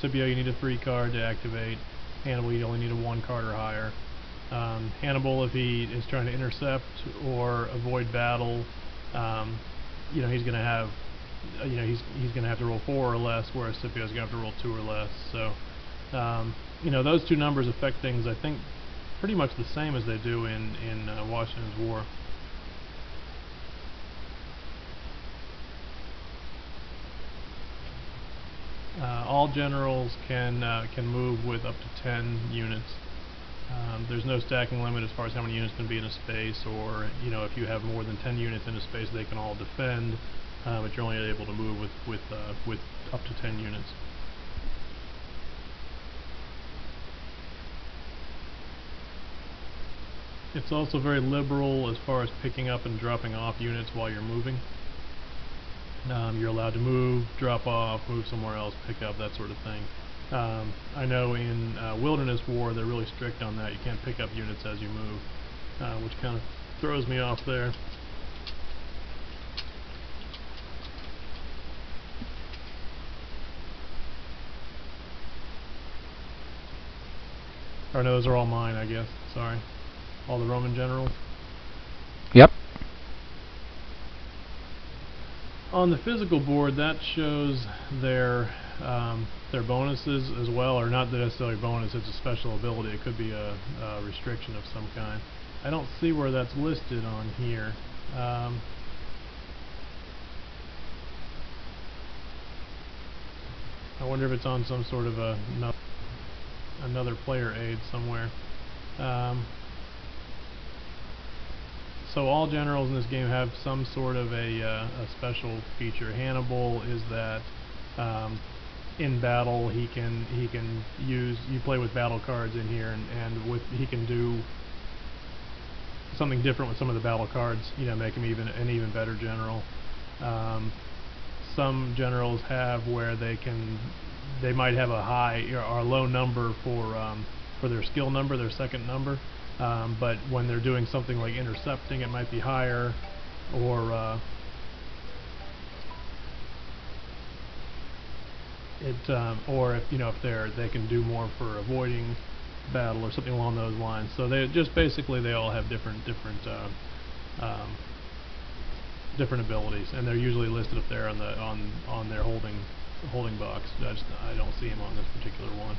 Scipio, you need a 3 card to activate. Hannibal, you only need a 1 card or higher. Hannibal, if he is trying to intercept or avoid battle, you know, he's going to have, he's going to have to roll 4 or less, whereas Scipio's going to have to roll 2 or less. So, you know, those two numbers affect things, I think, pretty much the same as they do in Washington's War. All generals can move with up to 10 units. There's no stacking limit as far as how many units can be in a space, or if you have more than 10 units in a space, they can all defend, but you're only able to move with up to 10 units. It's also very liberal as far as picking up and dropping off units while you're moving. You're allowed to move, drop off, move somewhere else, pick up, that sort of thing. I know in Wilderness War they're really strict on that. You can't pick up units as you move, which kind of throws me off there. Or no, those are all mine, I guess. Sorry. All the Roman generals. Yep. On the physical board, that shows their bonuses as well, or not necessarily bonus, it's a special ability. It could be a restriction of some kind. I don't see where that's listed on here. I wonder if it's on some sort of another player aid somewhere. So all generals in this game have some sort of a special feature. Hannibal is that in battle he can use, you play with battle cards in here, and he can do something different with some of the battle cards, make him an even better general. Some generals have where they might have a high or a low number for their skill number, their second number. But when they're doing something like intercepting, it might be higher, or if they can do more for avoiding battle or something along those lines. So they all have different abilities, and they're usually listed up there on their holding box. I don't see them on this particular one.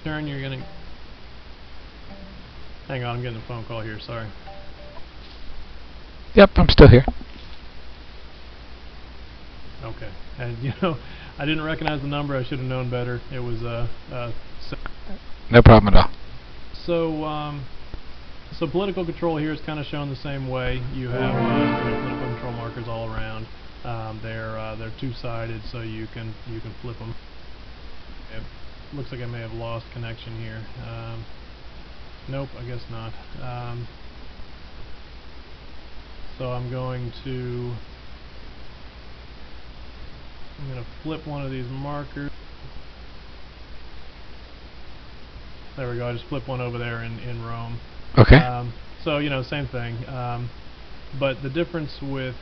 Turn, you're gonna hang on. I'm getting a phone call here. Sorry. Yep, I'm still here. Okay, and I didn't recognize the number. I should have known better. It was no problem at all. So political control here is kind of shown the same way. You have political control markers all around. They're two-sided, so you can flip them. It looks like I may have lost connection here. Nope, I guess not. So I'm going to flip one of these markers. There we go. I just flipped one over there in Rome. Okay. So same thing. But the difference with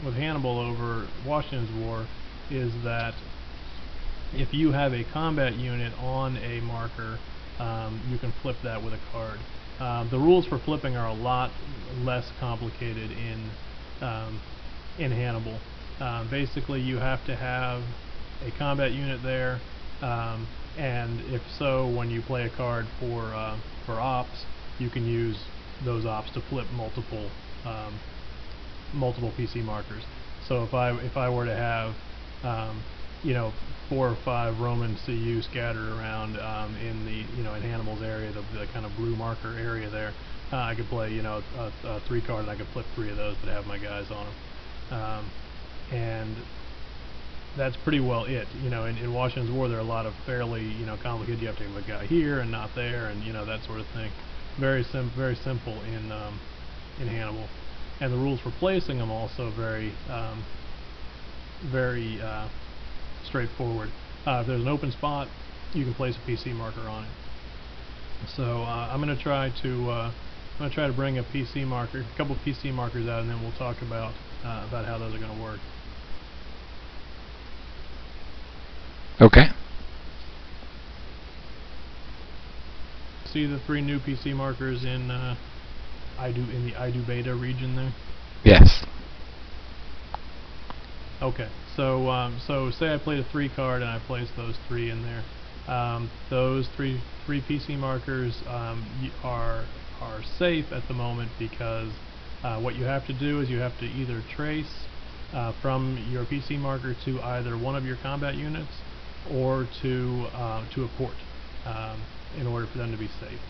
Hannibal over Washington's War is that if you have a combat unit on a marker, you can flip that with a card. The rules for flipping are a lot less complicated in Hannibal. Basically, you have to have a combat unit there, and if so, when you play a card for ops, you can use those ops to flip multiple PC markers. So if I were to have 4 or 5 Roman CU scattered around in in Hannibal's area, the kind of blue marker area there, I could play a 3 card, and I could flip 3 of those, but have my guys on them. And that's pretty well it. In Washington's War, there are a lot of fairly complicated. You have to have a guy here and not there, and that sort of thing. Very simple in Hannibal, and the rules for placing them also very straightforward. If there's an open spot, you can place a PC marker on it. So I'm going to try to going to try to bring a PC marker, a couple of PC markers out, and then we'll talk about how those are going to work. Okay. See the 3 new PC markers in the IDO beta region there? Yes. Okay, so say I played a 3 card and I placed those 3 in there. Those three PC markers are safe at the moment because what you have to do is you have to either trace from your PC marker to either one of your combat units or to a port in order for them to be safe.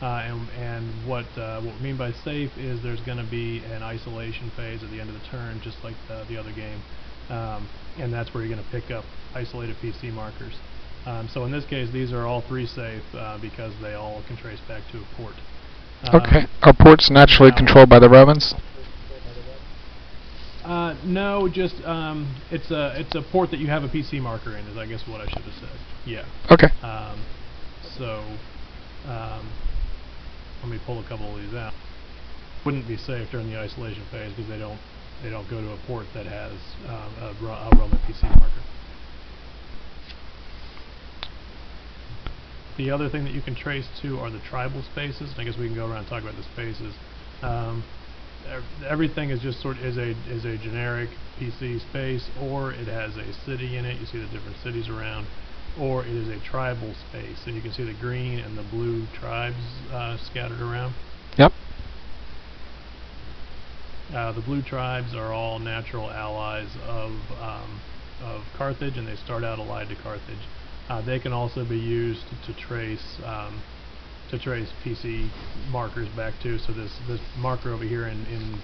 And what we mean by safe is there's going to be an isolation phase at the end of the turn, just like the other game, and that's where you're going to pick up isolated PC markers. So in this case, these are all 3 safe because they all can trace back to a port. Okay. Are ports naturally controlled by the Romans? No, just it's a port that you have a PC marker in, is I guess what I should have said. Yeah. Okay. So let me pull a couple of these out. Wouldn't be safe during the isolation phase because they don't go to a port that has a Roman PC marker. The other thing that you can trace to are the tribal spaces. I guess we can go around and talk about the spaces. Everything is just is a generic PC space, or it has a city in it. You see the different cities around, or it is a tribal space, and you can see the green and the blue tribes scattered around. Yep. The blue tribes are all natural allies of Carthage, and they start out allied to Carthage. They can also be used to trace PC markers back to. So this marker over here in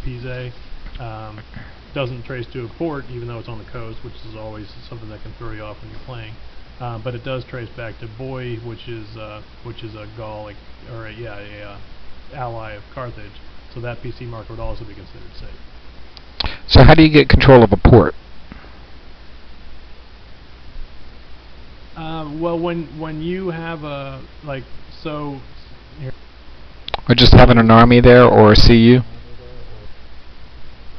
Pise doesn't trace to a port, even though it's on the coast, which is always something that can throw you off when you're playing. But it does trace back to Boy, which is a Gallic or a ally of Carthage. So that PC marker would also be considered safe. So how do you get control of a port? Well, when you have a here. Or just having an army there, or a CU?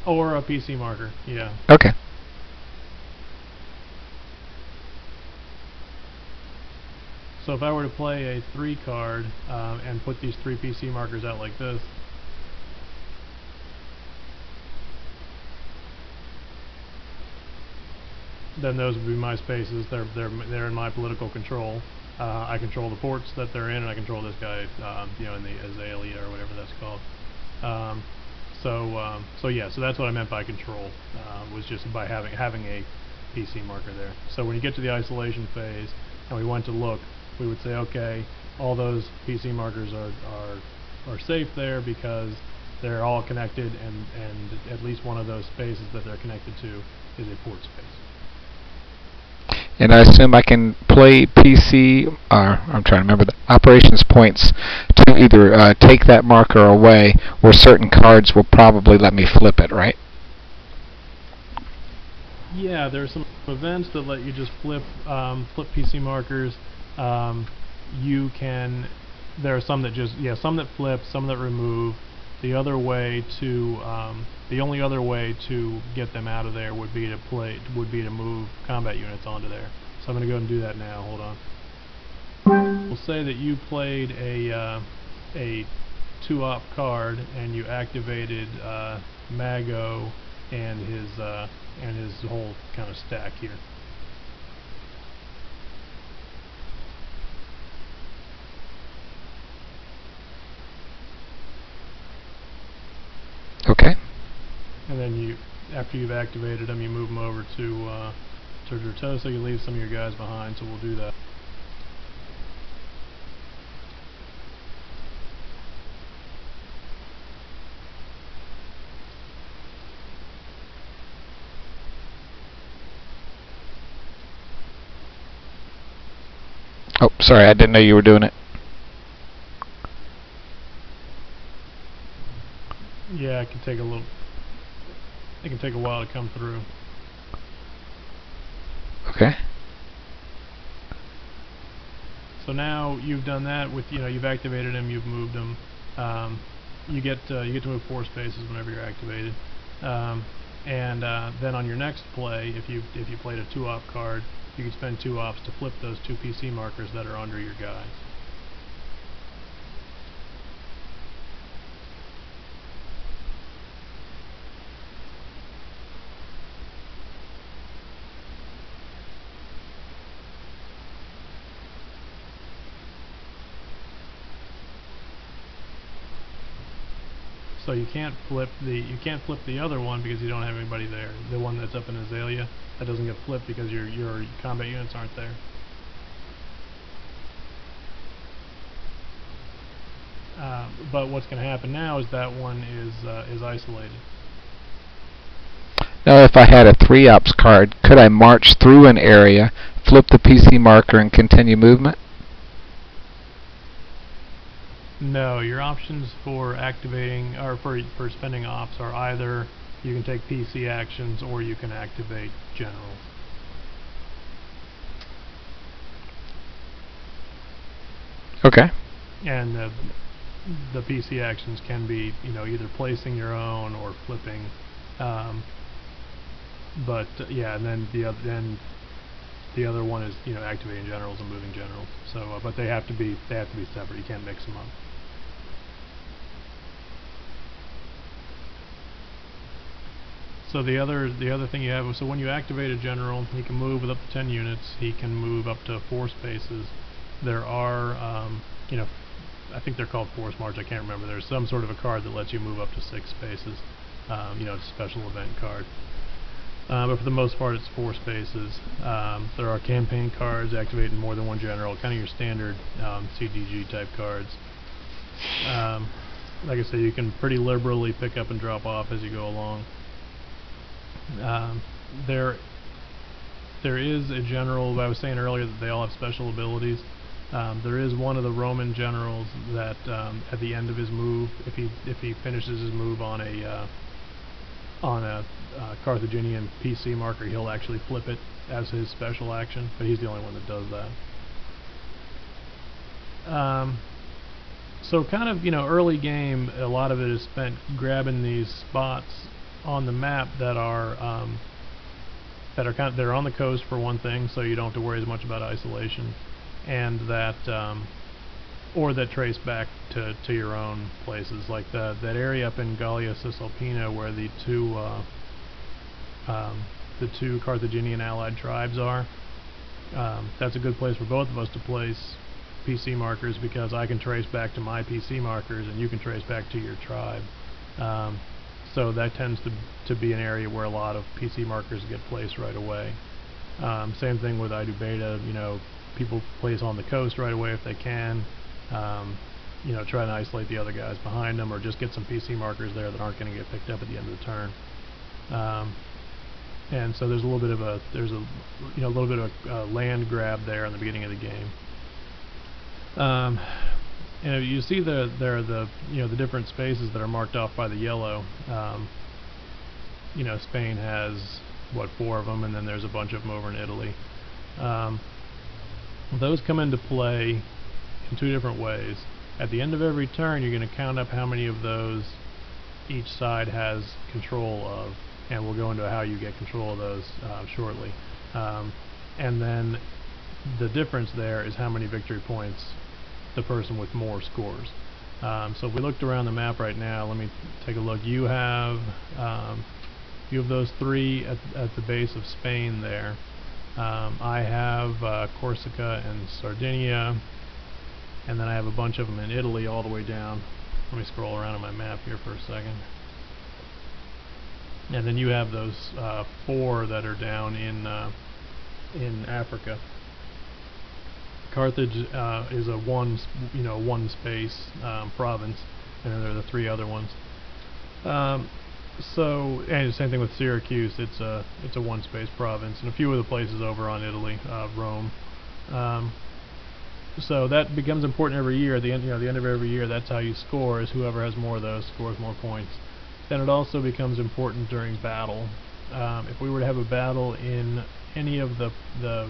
Or a PC marker, yeah. Okay. So if I were to play a 3 card and put these 3 PC markers out like this, then those would be my spaces. They're in my political control. I control the ports that they're in, and I control this guy, in the Azalea or whatever that's called. So yeah, so that's what I meant by control, was just by having a PC marker there. So when you get to the isolation phase, and we went to look, we would say, okay, all those PC markers are safe there because they're all connected, and at least one of those spaces that they're connected to is a port space. And I assume I can play PC, I'm trying to remember the operations points, to either take that marker away, or certain cards will probably let me flip it, right? Yeah, there are some events that let you just flip PC markers. There are some that some that flip, some that remove. The only other way to get them out of there would be to move combat units onto there. So I'm going to go ahead and do that now. Hold on. We'll say that you played a 2-op card and you activated Mago and his whole kind of stack here. Okay. And then after you've activated them, you move them over to Dratosa. You leave some of your guys behind, so we'll do that. Oh, sorry, I didn't know you were doing it. Yeah, it can take a while to come through. Okay. So now you've done that with, you've activated them, you've moved them. you get to move 4 spaces whenever you're activated. Then on your next play, if you played a 2-op card, you can spend 2 ops to flip those 2 PC markers that are under your guys. So you can't flip the other one because you don't have anybody there. The one that's up in Azalea, that doesn't get flipped because your combat units aren't there. But what's going to happen now is that one is isolated. Now, if I had a 3-ops card, could I march through an area, flip the PC marker, and continue movement? No, your options for activating or for spending ops are either you can take PC actions or you can activate generals. Okay. And the PC actions can be, either placing your own or flipping. Yeah, and then the other one is activating generals and moving generals. So, but they have to be separate. You can't mix them up. So the other thing you have, so when you activate a general, he can move with up to 10 units. He can move up to 4 spaces. There are, I think they're called Force March. I can't remember. There's some sort of a card that lets you move up to 6 spaces. It's a special event card. But for the most part, it's 4 spaces. There are campaign cards activating more than one general, kind of your standard CDG type cards. Like I said, you can pretty liberally pick up and drop off as you go along. There is a general, I was saying earlier that they all have special abilities. There is one of the Roman generals that at the end of his move, if he finishes his move on a Carthaginian PC marker, he'll actually flip it as his special action, but he's the only one that does that. So kind of, early game, a lot of it is spent grabbing these spots on the map that are they're on the coast for one thing, so you don't have to worry as much about isolation, and that or that trace back to your own places, like that area up in Gallia Cisalpina where the two Carthaginian allied tribes are. That's a good place for both of us to place PC markers, because I can trace back to my PC markers and you can trace back to your tribe. So that tends to be an area where a lot of PC markers get placed right away. Same thing with Idu Beta. People place on the coast right away if they can. Try and isolate the other guys behind them, or just get some PC markers there that aren't going to get picked up at the end of the turn. And so there's a little bit of a land grab there in the beginning of the game. You see the different spaces that are marked off by the yellow. Spain has 4 of them, and then there's a bunch of them over in Italy. Those come into play in 2 different ways. At the end of every turn, you're going to count up how many of those each side has control of, and we'll go into how you get control of those shortly. And then the difference there is how many victory points the person with more scores. So if we looked around the map right now, let me take a look. You have those 3 at the base of Spain there. I have Corsica and Sardinia, and then I have a bunch of them in Italy all the way down. Let me scroll around on my map here for a second. And then you have those 4 that are down in Africa. Carthage is a one space province, and then there are the 3 other ones. And the same thing with Syracuse. It's a one space province, and a few of the places over on Italy, Rome. So that becomes important every year. At the end of every year, that's how you score, is whoever has more of those scores more points. Then it also becomes important during battle. If we were to have a battle in any of the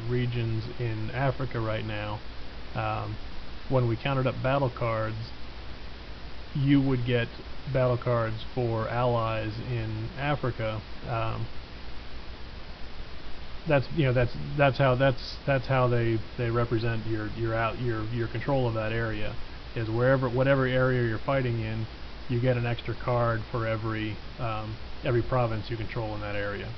regions in Africa right now, when we counted up battle cards, you would get battle cards for allies in Africa. That's how they represent your control of that area. Is whatever area you're fighting in, you get an extra card for every province you control in that area.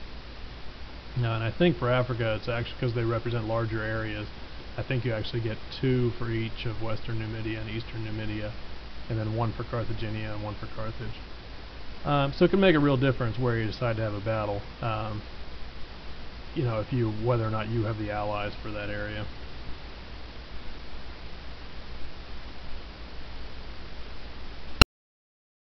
Now, and I think for Africa, it's actually because they represent larger areas. I think you actually get 2 for each of Western Numidia and Eastern Numidia, and then 1 for Carthaginian and 1 for Carthage. So it can make a real difference where you decide to have a battle. Whether or not you have the allies for that area.